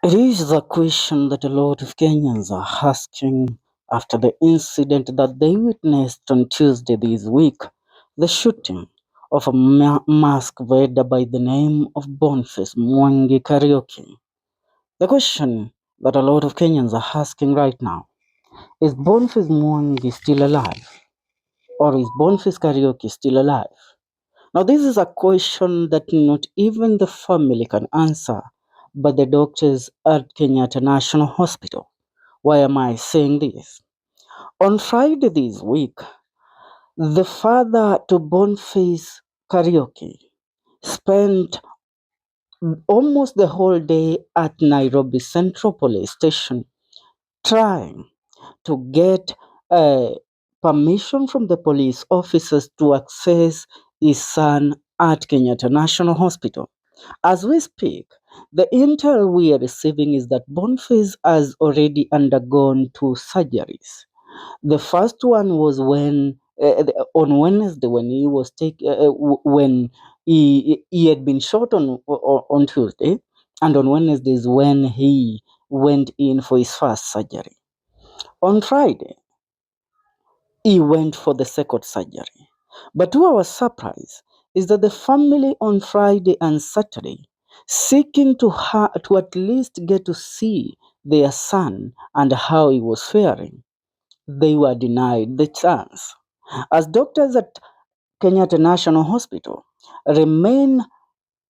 It is the question that a lot of Kenyans are asking after the incident that they witnessed on Tuesday this week, the shooting of a masked vendor by the name of Boniface Kariuki. The question that a lot of Kenyans are asking right now is Boniface Mwangi still alive? Or is Boniface Kariuki still alive? Now, this is a question that not even the family can answer, but the doctors at Kenyatta National Hospital. Why am I saying this? On Friday this week, the father to Boniface Kariuki spent almost the whole day at Nairobi Central Police Station trying to get permission from the police officers to access his son at Kenyatta National Hospital. As we speak, the intel we are receiving is that Boniface has already undergone two surgeries. The first one was on Wednesday when he was when he had been shot on Tuesday, and on Wednesday is when he went in for his first surgery. On Friday, he went for the second surgery. But to our surprise is that the family on Friday and Saturday, seeking to at least get to see their son and how he was faring, they were denied the chance. As doctors at Kenyatta National Hospital remain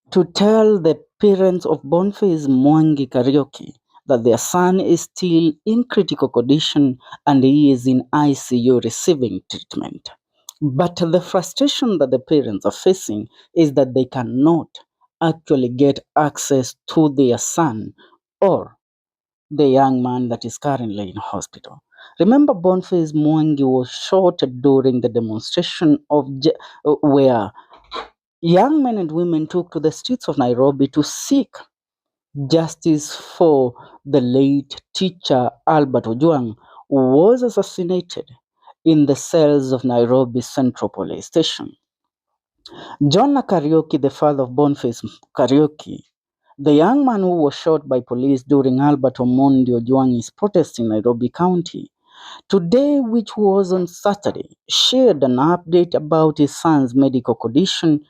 to tell the parents of Boniface Mwangi Kariuki that their son is still in critical condition and he is in ICU receiving treatment. But the frustration that the parents are facing is that they cannot actually get access to their son or the young man that is currently in hospital. Remember, Boniface Mwangi was shot during the demonstration where young men and women took to the streets of Nairobi to seek justice for the late teacher Albert Ojwang, who was assassinated in the cells of Nairobi Central Police Station. John Kariuki, the father of Boniface Kariuki, the young man who was shot by police during Albert Omondi Ojwang's protest in Nairobi County, today, which was on Saturday, shared an update about his son's medical condition.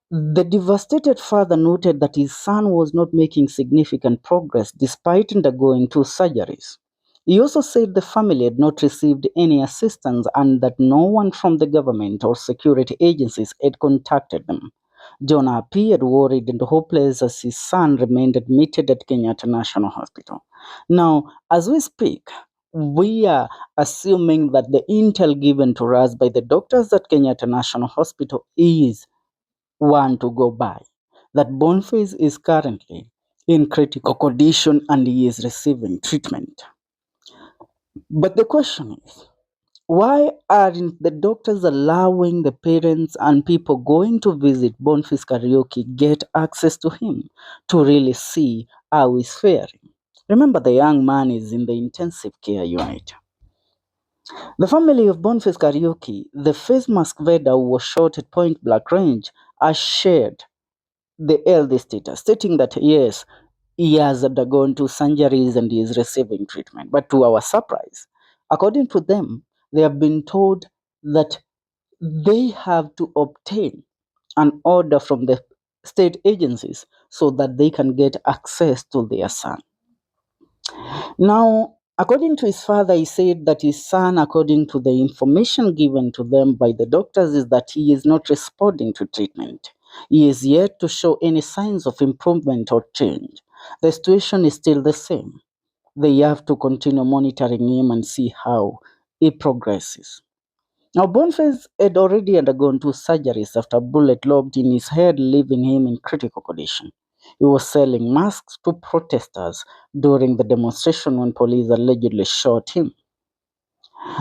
The devastated father noted that his son was not making significant progress despite undergoing two surgeries. He also said the family had not received any assistance and that no one from the government or security agencies had contacted them. John appeared worried and hopeless as his son remained admitted at Kenyatta National Hospital. Now, as we speak, we are assuming that the intel given to us by the doctors at Kenyatta National Hospital is one to go by, that Boniface is currently in critical condition and he is receiving treatment. But the question is, why aren't the doctors allowing the parents and people going to visit Boniface Kariuki get access to him to really see how he's faring? Remember, the young man is in the intensive care unit. The family of Boniface Kariuki, the face mask vendor who was shot at point blank range, has shared the eldest status, stating that yes, he has undergone two surgeries and he is receiving treatment. But to our surprise, according to them, they have been told that they have to obtain an order from the state agencies so that they can get access to their son. Now, according to his father, he said that his son, according to the information given to them by the doctors, is that he is not responding to treatment. He is yet to show any signs of improvement or change. The situation is still the same. They have to continue monitoring him and see how he progresses. Now, Boniface had already undergone two surgeries after a bullet lodged in his head, leaving him in critical condition. He was selling masks to protesters during the demonstration when police allegedly shot him.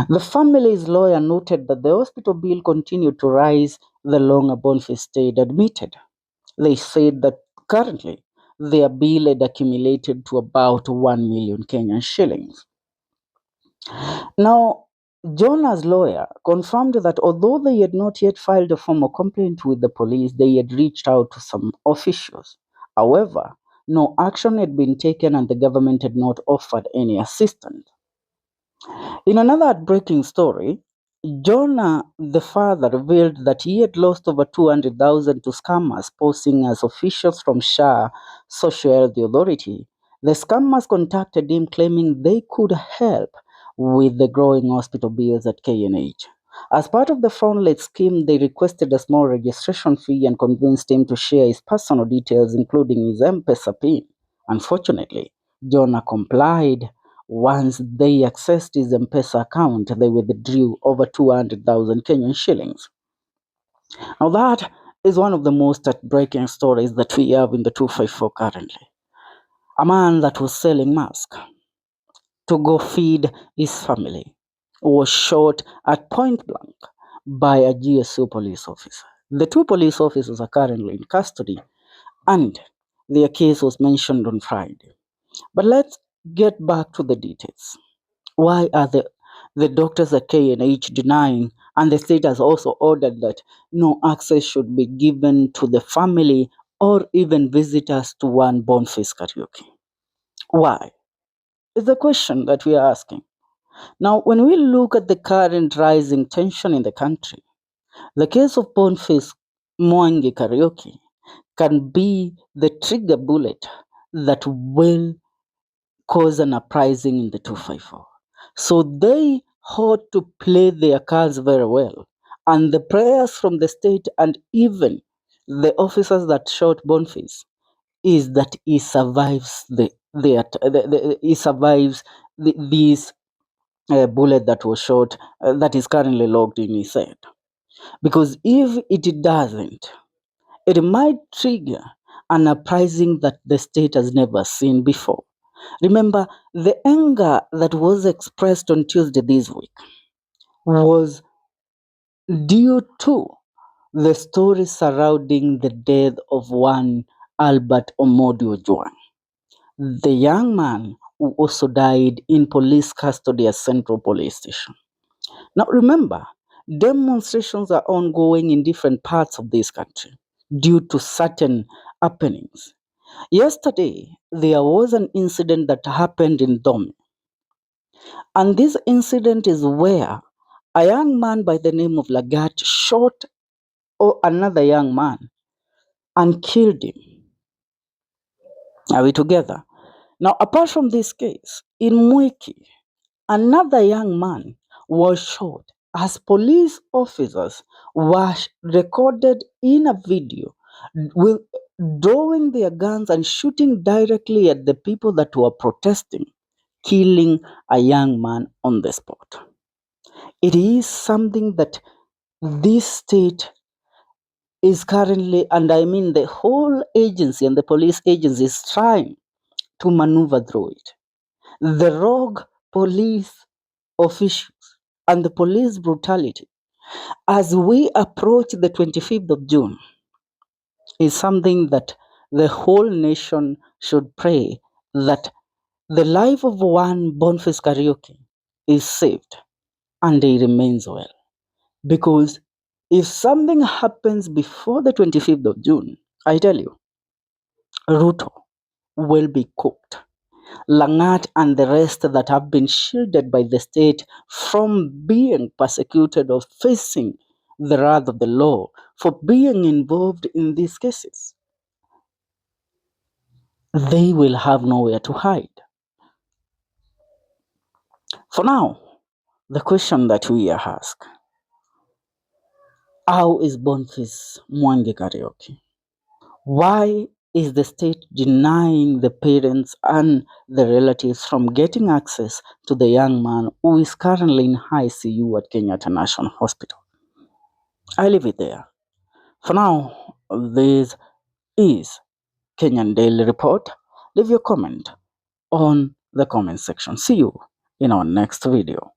The family's lawyer noted that the hospital bill continued to rise the longer Boniface stayed admitted. They said that currently their bill had accumulated to about 1 million Kenyan shillings. Now, Jonah's lawyer confirmed that although they had not yet filed a formal complaint with the police, they had reached out to some officials. However, no action had been taken and the government had not offered any assistance. In another heartbreaking story, Jonah, the father, revealed that he had lost over 200,000 to scammers posing as officials from SHA Social Health Authority. The scammers contacted him claiming they could help with the growing hospital bills at KNH. As part of the fraudulent scheme, they requested a small registration fee and convinced him to share his personal details, including his M-Pesa PIN. Unfortunately, Jonah complied. Once they accessed his M-Pesa account, they withdrew over 200,000 Kenyan shillings. Now that is one of the most heartbreaking stories that we have in the 254 currently. A man that was selling masks to go feed his family was shot at point blank by a GSU police officer. The two police officers are currently in custody and their case was mentioned on Friday. But let's get back to the details. Why are the doctors at KNH denying, and the state has also ordered that no access should be given to the family or even visitors to one Boniface Kariuki? Why? Is the question that we are asking. Now, when we look at the current rising tension in the country, the case of Boniface Mwangi Kariuki can be the trigger bullet that will cause an uprising in the 254. So they ought to play their cards very well. And the prayers from the state and even the officers that shot Boniface is that he survives he survives this bullet that was shot that is currently locked in his head. Because if it doesn't, it might trigger an uprising that the state has never seen before. Remember, the anger that was expressed on Tuesday this week was due to the story surrounding the death of one Albert Omodio Ojwang, the young man who also died in police custody at Central Police Station. Now remember, demonstrations are ongoing in different parts of this country due to certain happenings. Yesterday, there was an incident that happened in Dome. And this incident is where a young man by the name of Lagat shot another young man and killed him. Are we together? Now, apart from this case, in Mwiki, another young man was shot as police officers were recorded in a video with drawing their guns and shooting directly at the people that were protesting, killing a young man on the spot. It is something that this state is currently, and I mean the whole agency and the police agency is trying to maneuver through it. The rogue police officials and the police brutality as we approach the 25th of June is something that the whole nation should pray that the life of one Boniface Kariuki is saved and he remains well. Because if something happens before the 25th of June, I tell you, Ruto will be cooked. Langat and the rest that have been shielded by the state from being persecuted or facing the wrath of the law for being involved in these cases, they will have nowhere to hide. For now, the question that we are asked, how is Boniface Mwangi Kariuki? Why is the state denying the parents and the relatives from getting access to the young man who is currently in ICU at Kenyatta National Hospital? I leave it there. For now, this is Kenyan Daily Report. Leave your comment on the comment section. See you in our next video.